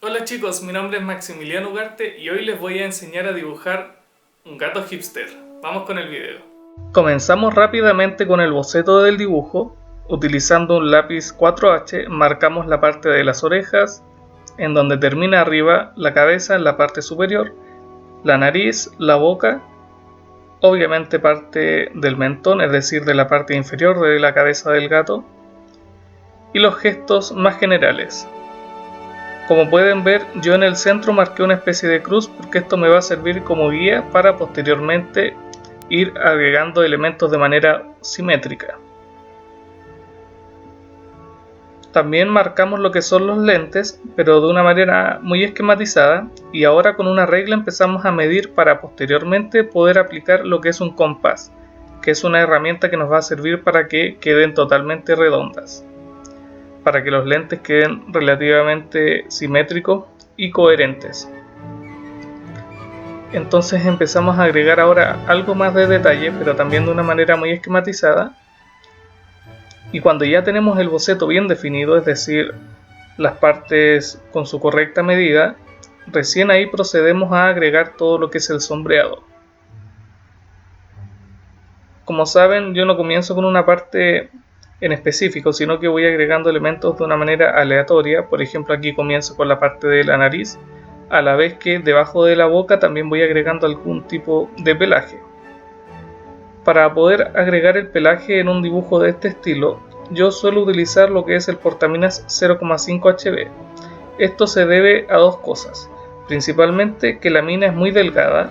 Hola chicos, mi nombre es Maximiliano Ugarte y hoy les voy a enseñar a dibujar un gato hipster. Vamos con el video. Comenzamos rápidamente con el boceto del dibujo. Utilizando un lápiz 4H marcamos la parte de las orejas, en donde termina arriba la cabeza en la parte superior, la nariz, la boca, obviamente parte del mentón, es decir, de la parte inferior de la cabeza del gato, y los gestos más generales. Como pueden ver, yo en el centro marqué una especie de cruz porque esto me va a servir como guía para posteriormente ir agregando elementos de manera simétrica. También marcamos lo que son los lentes, pero de una manera muy esquematizada, y ahora con una regla empezamos a medir para posteriormente poder aplicar lo que es un compás, que es una herramienta que nos va a servir para que queden totalmente redondas, para que los lentes queden relativamente simétricos y coherentes. Entonces empezamos a agregar ahora algo más de detalle, pero también de una manera muy esquematizada. Y cuando ya tenemos el boceto bien definido, es decir, las partes con su correcta medida, recién ahí procedemos a agregar todo lo que es el sombreado. Como saben, yo no comienzo con una parte en específico, sino que voy agregando elementos de una manera aleatoria. Por ejemplo, aquí comienzo con la parte de la nariz, a la vez que debajo de la boca también voy agregando algún tipo de pelaje. Para poder agregar el pelaje en un dibujo de este estilo, yo suelo utilizar lo que es el portaminas 0,5 HB. Esto se debe a dos cosas, principalmente que la mina es muy delgada,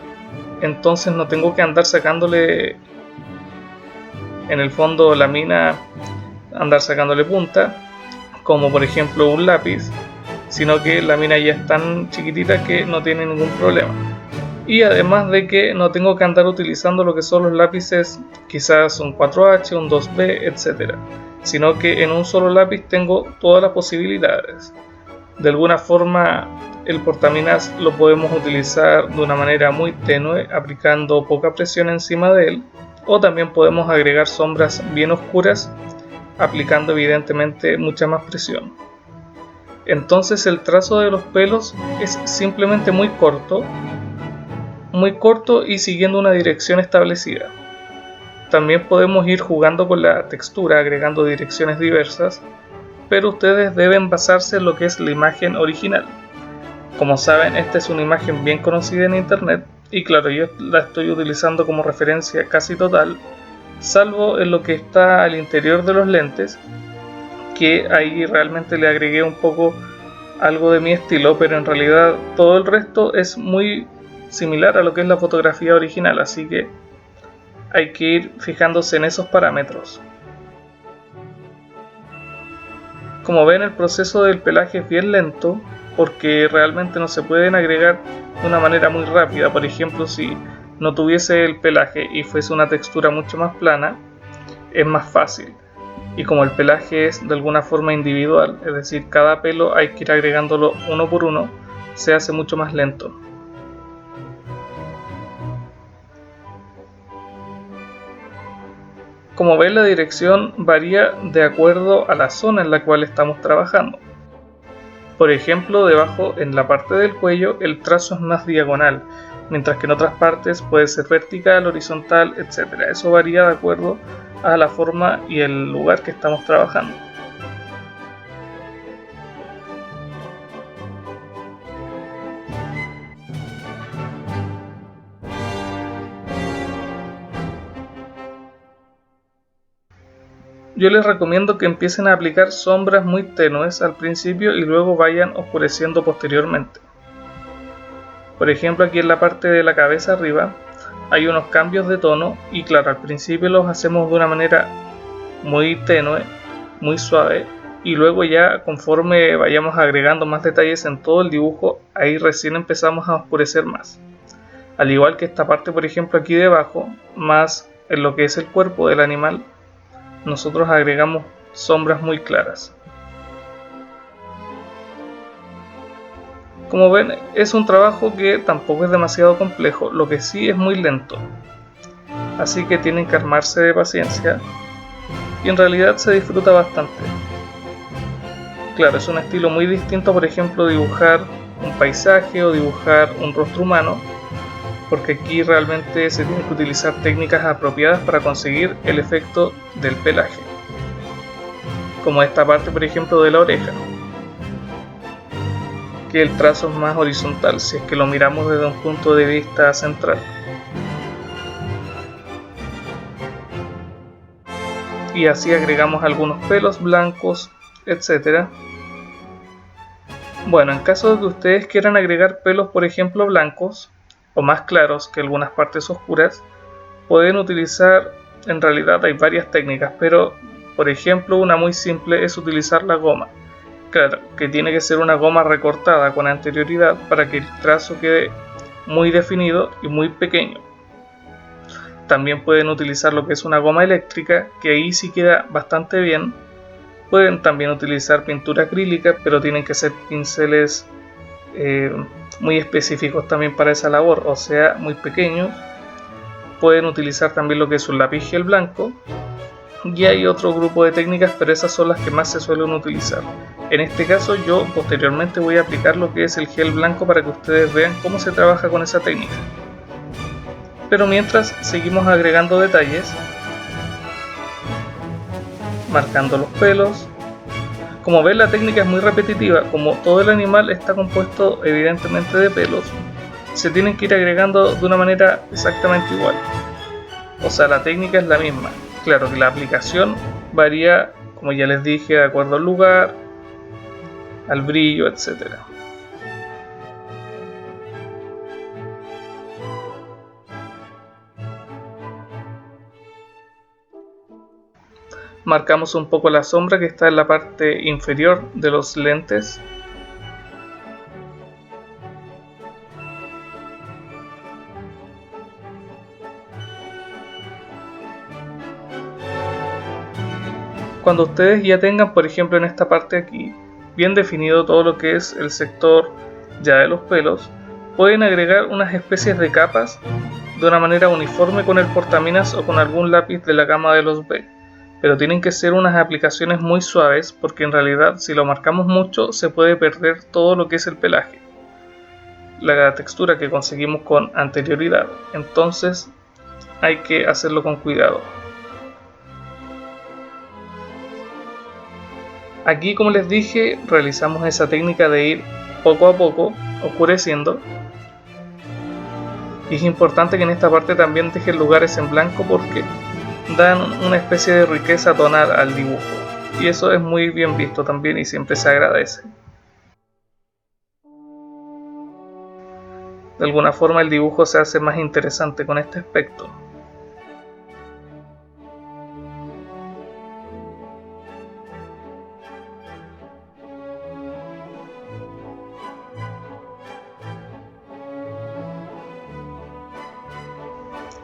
entonces no tengo que andar sacándole en el fondo la mina, andar sacándole punta, como por ejemplo un lápiz, sino que la mina ya es tan chiquitita que no tiene ningún problema. Y además de que no tengo que andar utilizando lo que son los lápices, quizás un 4H, un 2B, etc., sino que en un solo lápiz tengo todas las posibilidades. De alguna forma el portaminas lo podemos utilizar de una manera muy tenue, aplicando poca presión encima de él, o también podemos agregar sombras bien oscuras, aplicando evidentemente mucha más presión. Entonces el trazo de los pelos es simplemente muy corto y siguiendo una dirección establecida. También podemos ir jugando con la textura, agregando direcciones diversas, pero ustedes deben basarse en lo que es la imagen original. Como saben, esta es una imagen bien conocida en internet y claro, yo la estoy utilizando como referencia casi total, salvo en lo que está al interior de los lentes, que ahí realmente le agregué un poco algo de mi estilo, pero en realidad todo el resto es muy similar a lo que es la fotografía original, así que hay que ir fijándose en esos parámetros. Como ven, el proceso del pelaje es bien lento porque realmente no se pueden agregar de una manera muy rápida. Por ejemplo, si no tuviese el pelaje y fuese una textura mucho más plana, es más fácil. Y como el pelaje es de alguna forma individual, es decir, cada pelo hay que ir agregándolo uno por uno, se hace mucho más lento. Como ven, la dirección varía de acuerdo a la zona en la cual estamos trabajando. Por ejemplo, debajo en la parte del cuello el trazo es más diagonal, mientras que en otras partes puede ser vertical, horizontal, etc. Eso varía de acuerdo a la forma y el lugar que estamos trabajando. Yo les recomiendo que empiecen a aplicar sombras muy tenues al principio y luego vayan oscureciendo posteriormente. Por ejemplo, aquí en la parte de la cabeza arriba hay unos cambios de tono y claro, al principio los hacemos de una manera muy tenue, muy suave, y luego ya conforme vayamos agregando más detalles en todo el dibujo, ahí recién empezamos a oscurecer más. Al igual que esta parte, por ejemplo, aquí debajo, más en lo que es el cuerpo del animal, nosotros agregamos sombras muy claras. Como ven, es un trabajo que tampoco es demasiado complejo, lo que sí es muy lento. así que tienen que armarse de paciencia y en realidad se disfruta bastante. Claro, es un estilo muy distinto, por ejemplo, dibujar un paisaje o dibujar un rostro humano, porque aquí realmente se tienen que utilizar técnicas apropiadas para conseguir el efecto del pelaje, como esta parte, por ejemplo, de la oreja, que el trazo es más horizontal si es que lo miramos desde un punto de vista central. Y así agregamos algunos pelos blancos, etc. Bueno, en caso de que ustedes quieran agregar pelos, por ejemplo, blancos o más claros que algunas partes oscuras, pueden utilizar, en realidad hay varias técnicas, pero por ejemplo una muy simple es utilizar la goma. Claro, que tiene que ser una goma recortada con anterioridad para que el trazo quede muy definido y muy pequeño. También pueden utilizar lo que es una goma eléctrica, que ahí sí queda bastante bien. Pueden también utilizar pintura acrílica, pero tienen que ser pinceles muy específicos también para esa labor, o sea, muy pequeños. Pueden utilizar también lo que es un lápiz gel blanco. Y hay otro grupo de técnicas, pero esas son las que más se suelen utilizar. En este caso yo posteriormente voy a aplicar lo que es el gel blanco para que ustedes vean cómo se trabaja con esa técnica. Pero mientras seguimos agregando detalles, marcando los pelos. Como ven, la técnica es muy repetitiva, como todo el animal está compuesto evidentemente de pelos, se tienen que ir agregando de una manera exactamente igual. O sea, la técnica es la misma. Claro que la aplicación varía, como ya les dije, de acuerdo al lugar, al brillo, etc. Marcamos un poco la sombra que está en la parte inferior de los lentes. Cuando ustedes ya tengan, por ejemplo, en esta parte aquí, bien definido todo lo que es el sector ya de los pelos, pueden agregar unas especies de capas de una manera uniforme con el portaminas o con algún lápiz de la gama de los B. Pero tienen que ser unas aplicaciones muy suaves, porque en realidad si lo marcamos mucho se puede perder todo lo que es el pelaje, la textura que conseguimos con anterioridad. Entonces hay que hacerlo con cuidado. Aquí, como les dije, realizamos esa técnica de ir poco a poco oscureciendo. Y es importante que en esta parte también dejen lugares en blanco porque dan una especie de riqueza tonal al dibujo. Y eso es muy bien visto también y siempre se agradece. De alguna forma el dibujo se hace más interesante con este aspecto.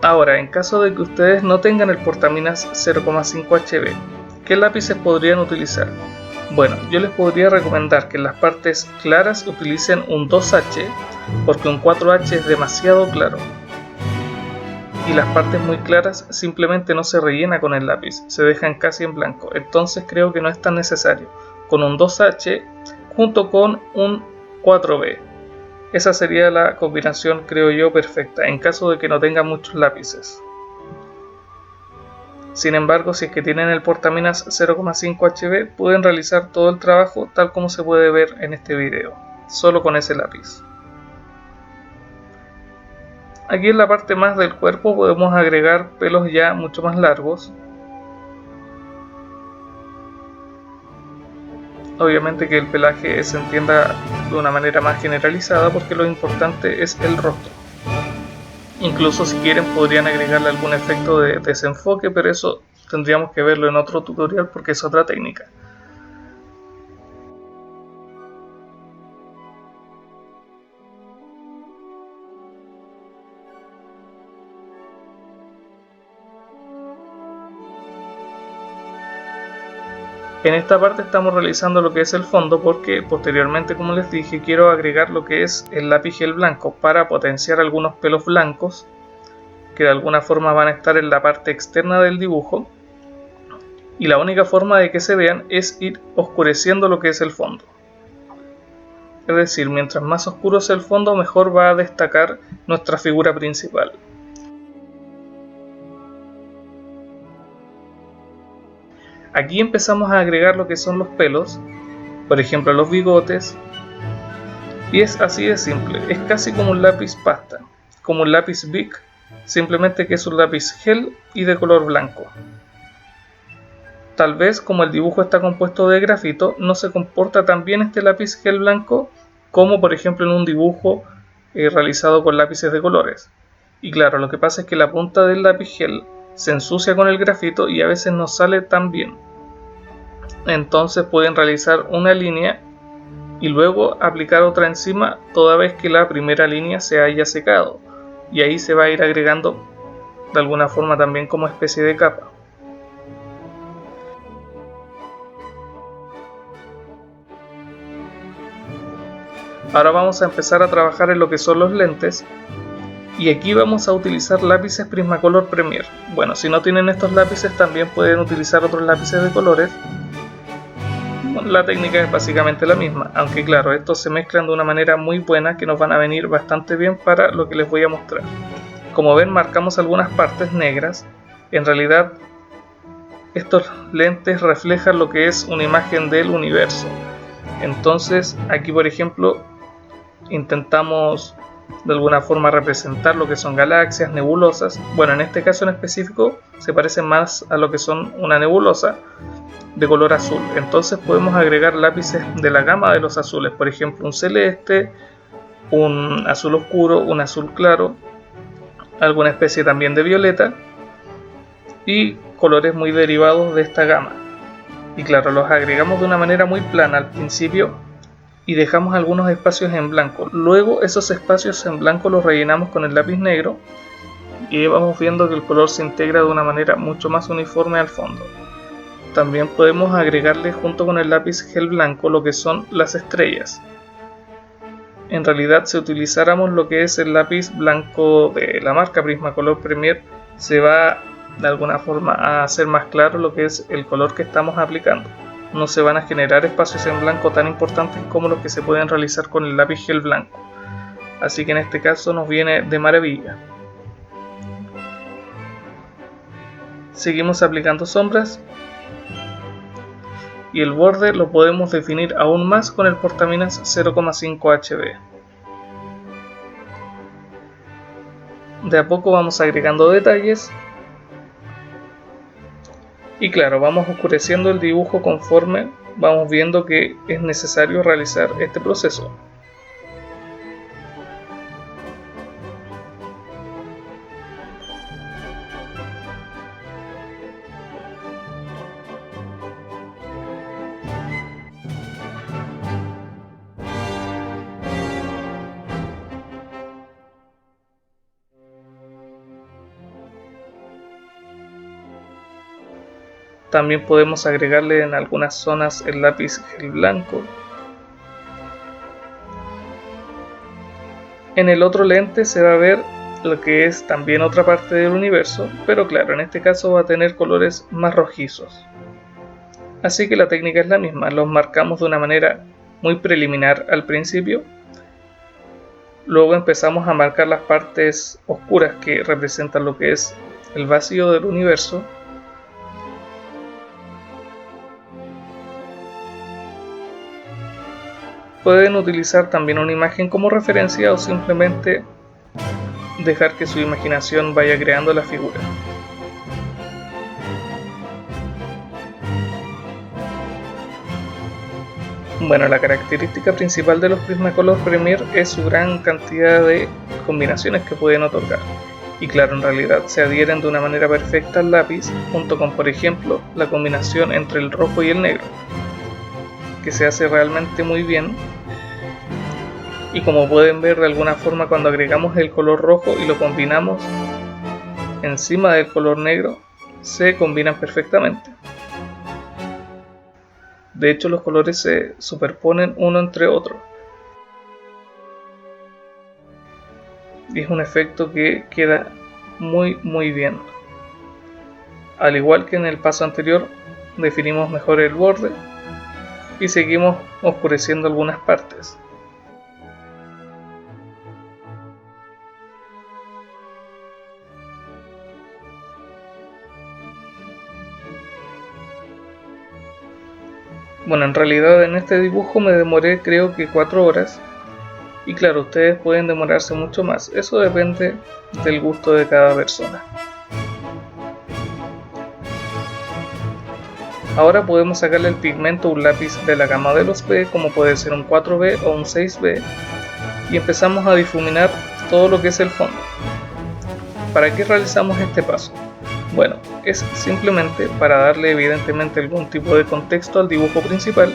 Ahora, en caso de que ustedes no tengan el portaminas 0,5 HB, ¿qué lápices podrían utilizar? Bueno, yo les podría recomendar que en las partes claras utilicen un 2H, porque un 4H es demasiado claro. Y las partes muy claras simplemente no se rellena con el lápiz, se dejan casi en blanco. Entonces creo que no es tan necesario. Con un 2H junto con un 4B. Esa sería la combinación, creo yo, perfecta, en caso de que no tengan muchos lápices. Sin embargo, si es que tienen el portaminas 0,5 HB, pueden realizar todo el trabajo tal como se puede ver en este video, solo con ese lápiz. Aquí en la parte más del cuerpo podemos agregar pelos ya mucho más largos. Obviamente que el pelaje se entienda de una manera más generalizada porque lo importante es el rostro. Incluso si quieren podrían agregarle algún efecto de desenfoque, pero eso tendríamos que verlo en otro tutorial porque es otra técnica. En esta parte estamos realizando lo que es el fondo porque posteriormente, como les dije, quiero agregar lo que es el lápiz gel blanco para potenciar algunos pelos blancos que de alguna forma van a estar en la parte externa del dibujo, y la única forma de que se vean es ir oscureciendo lo que es el fondo. Es decir, mientras más oscuro sea el fondo, mejor va a destacar nuestra figura principal. Aquí empezamos a agregar lo que son los pelos, por ejemplo los bigotes, y es así de simple, es casi como un lápiz pasta, como un lápiz Bic, simplemente que es un lápiz gel y de color blanco. Tal vez como el dibujo está compuesto de grafito, no se comporta tan bien este lápiz gel blanco como por ejemplo en un dibujo realizado con lápices de colores. Y claro, lo que pasa es que la punta del lápiz gel se ensucia con el grafito y a veces no sale tan bien. Entonces pueden realizar una línea y luego aplicar otra encima toda vez que la primera línea se haya secado, y ahí se va a ir agregando de alguna forma también como especie de capa. Ahora vamos a empezar a trabajar en lo que son los lentes, y aquí vamos a utilizar lápices Prismacolor Premier. Bueno, si no tienen estos lápices también pueden utilizar otros lápices de colores. La técnica es básicamente la misma, aunque claro, estos se mezclan de una manera muy buena que nos van a venir bastante bien para lo que les voy a mostrar. Como ven, marcamos algunas partes negras. En realidad estos lentes reflejan lo que es una imagen del universo. Entonces aquí por ejemplo intentamos de alguna forma representar lo que son galaxias, nebulosas. Bueno, en este caso en específico se parece más a lo que son una nebulosa de color azul. Entonces podemos agregar lápices de la gama de los azules, por ejemplo un celeste, un azul oscuro, un azul claro, alguna especie también de violeta y colores muy derivados de esta gama. Y claro, los agregamos de una manera muy plana al principio y dejamos algunos espacios en blanco. Luego esos espacios en blanco los rellenamos con el lápiz negro y vamos viendo que el color se integra de una manera mucho más uniforme al fondo. También podemos agregarle junto con el lápiz gel blanco lo que son las estrellas. En realidad, si utilizáramos lo que es el lápiz blanco de la marca Prismacolor Premier, se va de alguna forma a hacer más claro lo que es el color que estamos aplicando. No se van a generar espacios en blanco tan importantes como los que se pueden realizar con el lápiz gel blanco. Así que en este caso nos viene de maravilla. Seguimos aplicando sombras. Y el borde lo podemos definir aún más con el portaminas 0,5 HB. De a poco vamos agregando detalles y claro, vamos oscureciendo el dibujo conforme vamos viendo que es necesario realizar este proceso. También podemos agregarle en algunas zonas el lápiz gel blanco. En el otro lente se va a ver lo que es también otra parte del universo, pero claro, en este caso va a tener colores más rojizos. Así que la técnica es la misma, los marcamos de una manera muy preliminar al principio. Luego empezamos a marcar las partes oscuras que representan lo que es el vacío del universo. Pueden utilizar también una imagen como referencia o simplemente dejar que su imaginación vaya creando la figura. Bueno, la característica principal de los Prismacolor Premier es su gran cantidad de combinaciones que pueden otorgar. Y claro, en realidad se adhieren de una manera perfecta al lápiz, junto con por ejemplo la combinación entre el rojo y el negro, que se hace realmente muy bien. Y como pueden ver de alguna forma, cuando agregamos el color rojo y lo combinamos encima del color negro, se combinan perfectamente. De hecho, los colores se superponen uno entre otro y es un efecto que queda muy bien. Al igual que en el paso anterior, definimos mejor el borde y seguimos oscureciendo algunas partes. Bueno, en realidad en este dibujo me demoré creo que 4 horas. Y claro, ustedes pueden demorarse mucho más. Eso depende del gusto de cada persona. Ahora podemos sacarle el pigmento a un lápiz de la gama de los B, como puede ser un 4B o un 6B, y empezamos a difuminar todo lo que es el fondo. ¿Para qué realizamos este paso? Bueno, es simplemente para darle evidentemente algún tipo de contexto al dibujo principal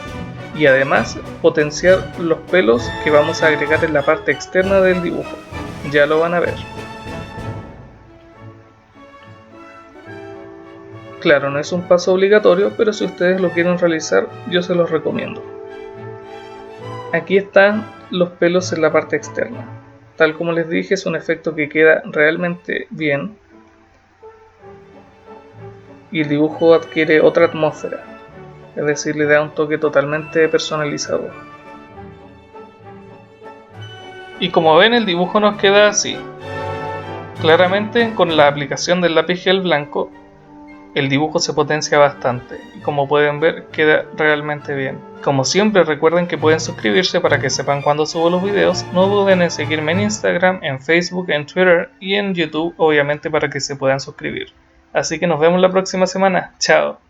y además potenciar los pelos que vamos a agregar en la parte externa del dibujo. Ya lo van a ver. Claro, no es un paso obligatorio, pero si ustedes lo quieren realizar, yo se los recomiendo. Aquí están los pelos en la parte externa. Tal como les dije, es un efecto que queda realmente bien y el dibujo adquiere otra atmósfera, es decir, le da un toque totalmente personalizado. Y como ven, el dibujo nos queda así. Claramente, con la aplicación del lápiz gel blanco, el dibujo se potencia bastante y como pueden ver queda realmente bien. Como siempre, recuerden que pueden suscribirse para que sepan cuando subo los videos. No duden en seguirme en Instagram, en Facebook, en Twitter y en YouTube, obviamente para que se puedan suscribir. Así que nos vemos la próxima semana. Chao.